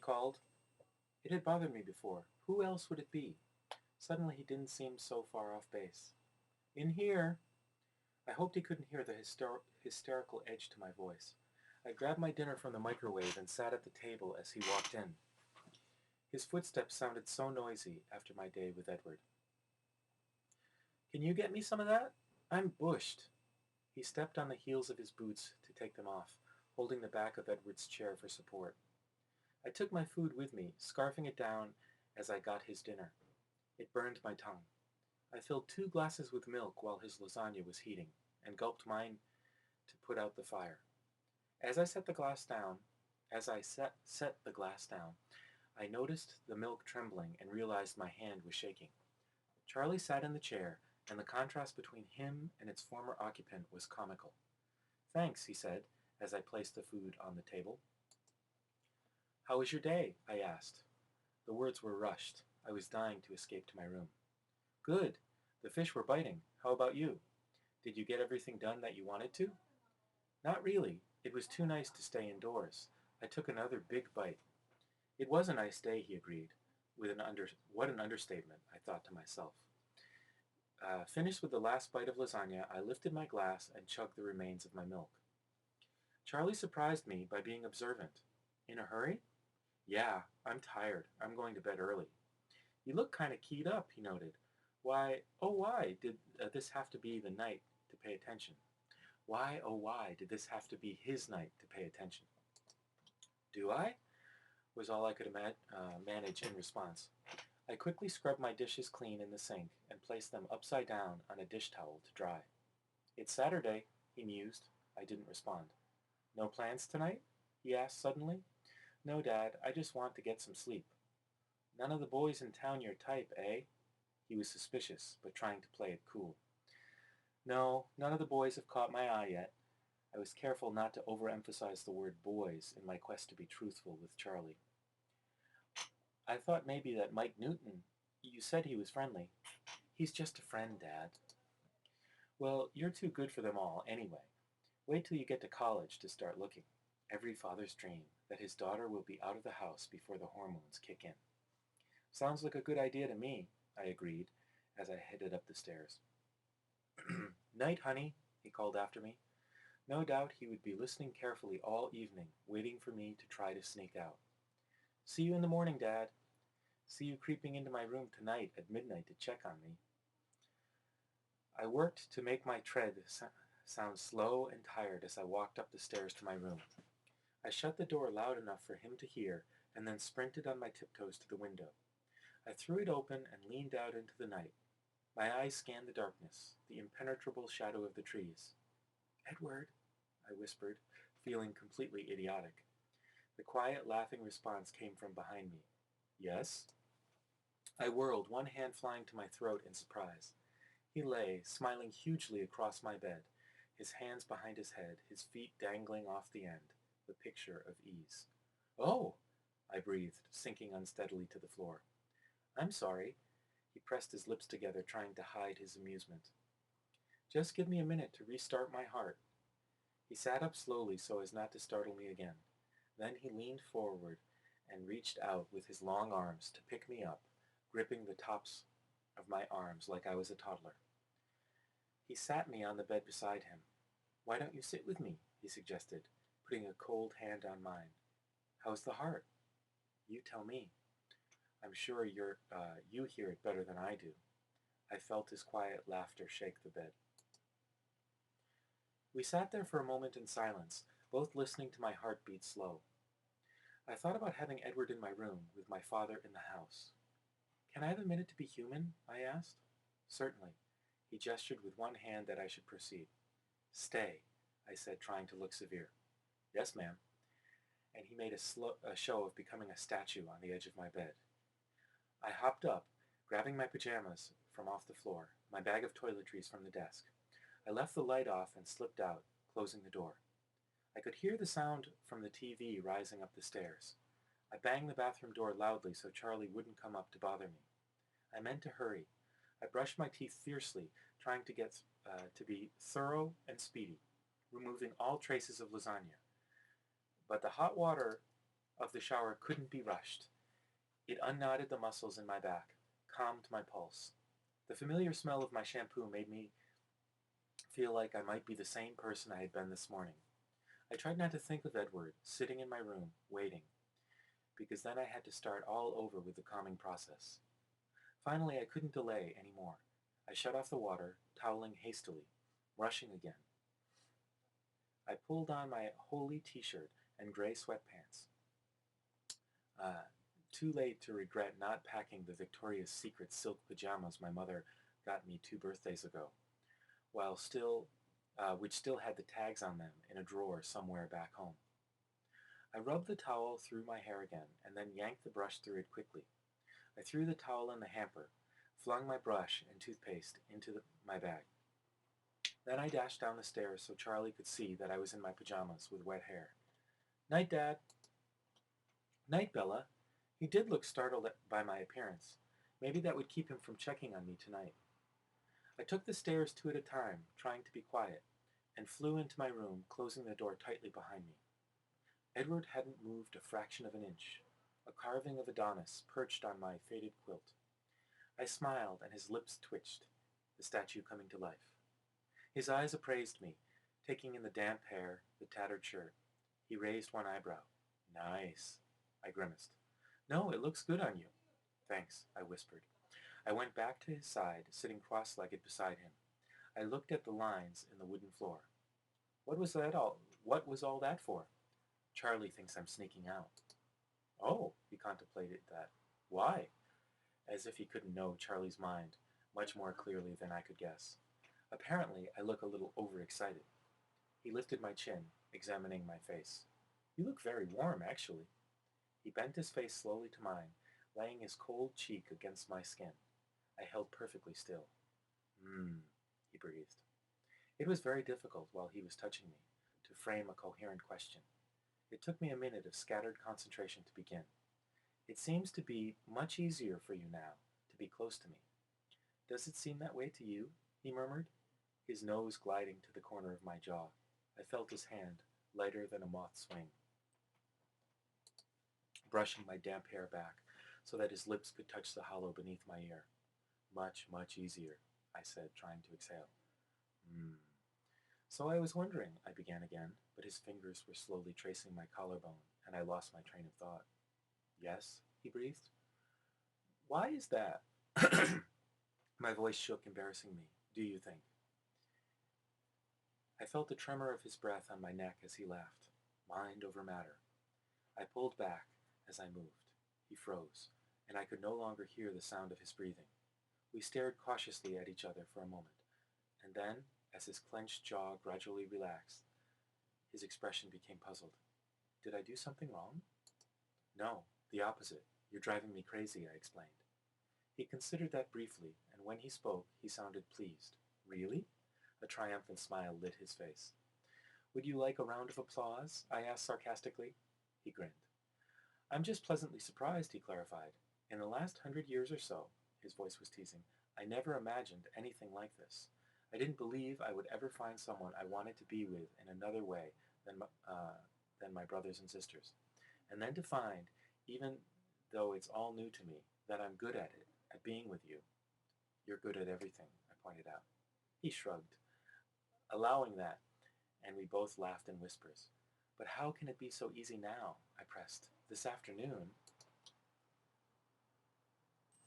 called. It had bothered me before. Who else would it be? Suddenly he didn't seem so far off base. In here! I hoped he couldn't hear the hysterical edge to my voice. I grabbed my dinner from the microwave and sat at the table as he walked in. His footsteps sounded so noisy after my day with Edward. Can you get me some of that? I'm bushed. He stepped on the heels of his boots to take them off, holding the back of Edward's chair for support. I took my food with me, scarfing it down as I got his dinner. It burned my tongue. I filled 2 glasses with milk while his lasagna was heating, and gulped mine to put out the fire. As I set the glass down, I noticed the milk trembling and realized my hand was shaking. Charlie sat in the chair, and the contrast between him and its former occupant was comical. Thanks, he said, as I placed the food on the table. How was your day? I asked. The words were rushed. I was dying to escape to my room. Good. The fish were biting. How about you? Did you get everything done that you wanted to? Not really. It was too nice to stay indoors. I took another big bite. It was a nice day, he agreed. What an understatement, I thought to myself. Finished with the last bite of lasagna, I lifted my glass and chugged the remains of my milk. Charlie surprised me by being observant. In a hurry? Yeah, I'm tired. I'm going to bed early. You look kind of keyed up, he noted. Why did this have to be the night to pay attention? Why did this have to be his night to pay attention? Do I? Was all I could manage in response. I quickly scrubbed my dishes clean in the sink and placed them upside down on a dish towel to dry. It's Saturday, he mused. I didn't respond. No plans tonight? He asked suddenly. No, Dad, I just want to get some sleep. None of the boys in town your type, eh? He was suspicious, but trying to play it cool. No, none of the boys have caught my eye yet. I was careful not to overemphasize the word boys in my quest to be truthful with Charlie. I thought maybe that Mike Newton, you said he was friendly. He's just a friend, Dad. Well, you're too good for them all, anyway. Wait till you get to college to start looking. Every father's dream, that his daughter will be out of the house before the hormones kick in. Sounds like a good idea to me, I agreed, as I headed up the stairs. Night, honey, he called after me. No doubt he would be listening carefully all evening, waiting for me to try to sneak out. See you in the morning, Dad. See you creeping into my room tonight at midnight to check on me. I worked to make my tread sound slow and tired as I walked up the stairs to my room. I shut the door loud enough for him to hear and then sprinted on my tiptoes to the window. I threw it open and leaned out into the night. My eyes scanned the darkness, the impenetrable shadow of the trees. Edward, I whispered, feeling completely idiotic. The quiet, laughing response came from behind me. Yes? I whirled, one hand flying to my throat in surprise. He lay, smiling hugely across my bed, his hands behind his head, his feet dangling off the end, the picture of ease. Oh! I breathed, sinking unsteadily to the floor. I'm sorry. He pressed his lips together, trying to hide his amusement. Just give me a minute to restart my heart. He sat up slowly so as not to startle me again. Then he leaned forward and reached out with his long arms to pick me up, gripping the tops of my arms like I was a toddler. He sat me on the bed beside him. Why don't you sit with me? He suggested, putting a cold hand on mine. How's the heart? You tell me. I'm sure you hear it better than I do. I felt his quiet laughter shake the bed. We sat there for a moment in silence, both listening to my heartbeat slow. I thought about having Edward in my room, with my father in the house. Can I have a minute to be human? I asked. Certainly. He gestured with one hand that I should proceed. Stay, I said, trying to look severe. Yes, ma'am. And he made a show of becoming a statue on the edge of my bed. I hopped up, grabbing my pajamas from off the floor, my bag of toiletries from the desk. I left the light off and slipped out, closing the door. I could hear the sound from the TV rising up the stairs. I banged the bathroom door loudly so Charlie wouldn't come up to bother me. I meant to hurry. I brushed my teeth fiercely, trying to get to be thorough and speedy, removing all traces of lasagna. But the hot water of the shower couldn't be rushed. It unknotted the muscles in my back, calmed my pulse. The familiar smell of my shampoo made me feel like I might be the same person I had been this morning. I tried not to think of Edward, sitting in my room, waiting, because then I had to start all over with the calming process. Finally, I couldn't delay any more. I shut off the water, toweling hastily, rushing again. I pulled on my holey t-shirt and gray sweatpants. Uh, Too late to regret not packing the Victoria's Secret silk pajamas my mother got me 2 birthdays ago, which still had the tags on them in a drawer somewhere back home. I rubbed the towel through my hair again, and then yanked the brush through it quickly. I threw the towel in the hamper, flung my brush and toothpaste into my bag. Then I dashed down the stairs so Charlie could see that I was in my pajamas with wet hair. "Night, Dad." "Night, Bella." He did look startled by my appearance. Maybe that would keep him from checking on me tonight. I took the stairs 2 at a time, trying to be quiet, and flew into my room, closing the door tightly behind me. Edward hadn't moved a fraction of an inch. A carving of Adonis perched on my faded quilt. I smiled, and his lips twitched, the statue coming to life. His eyes appraised me, taking in the damp hair, the tattered shirt. He raised one eyebrow. "Nice," I grimaced. "No, it looks good on you." "Thanks," I whispered. I went back to his side, sitting cross-legged beside him. I looked at the lines in the wooden floor. What was all that for?" "Charlie thinks I'm sneaking out." "Oh," he contemplated that. "Why?" As if he couldn't know Charlie's mind much more clearly than I could guess. Apparently, I look a little overexcited. He lifted my chin, examining my face. "You look very warm, actually." He bent his face slowly to mine, laying his cold cheek against my skin. I held perfectly still. He breathed. It was very difficult, while he was touching me, to frame a coherent question. It took me a minute of scattered concentration to begin. "It seems to be much easier for you now to be close to me. Does it seem that way to you?" he murmured, his nose gliding to the corner of my jaw. I felt his hand, lighter than a moth's wing, brushing my damp hair back so that his lips could touch the hollow beneath my ear. "Much, much easier," I said, trying to exhale. "So I was wondering," I began again, but his fingers were slowly tracing my collarbone, and I lost my train of thought. "Yes?" he breathed. "Why is that?" My voice shook, embarrassing me. "Do you think?" I felt the tremor of his breath on my neck as he laughed. Mind over matter. I pulled back as I moved. He froze, and I could no longer hear the sound of his breathing. We stared cautiously at each other for a moment, and then, as his clenched jaw gradually relaxed, his expression became puzzled. "Did I do something wrong?" "No, the opposite. You're driving me crazy," I explained. He considered that briefly, and when he spoke, he sounded pleased. "Really?" A triumphant smile lit his face. "Would you like a round of applause?" I asked sarcastically. He grinned. "I'm just pleasantly surprised," he clarified. "In the last 100 years or so," his voice was teasing, "I never imagined anything like this. I didn't believe I would ever find someone I wanted to be with in another way than my brothers and sisters. And then to find, even though it's all new to me, that I'm good at it, at being with you." "You're good at everything," I pointed out. He shrugged, allowing that, and we both laughed in whispers. "But how can it be so easy now?" I pressed. "This afternoon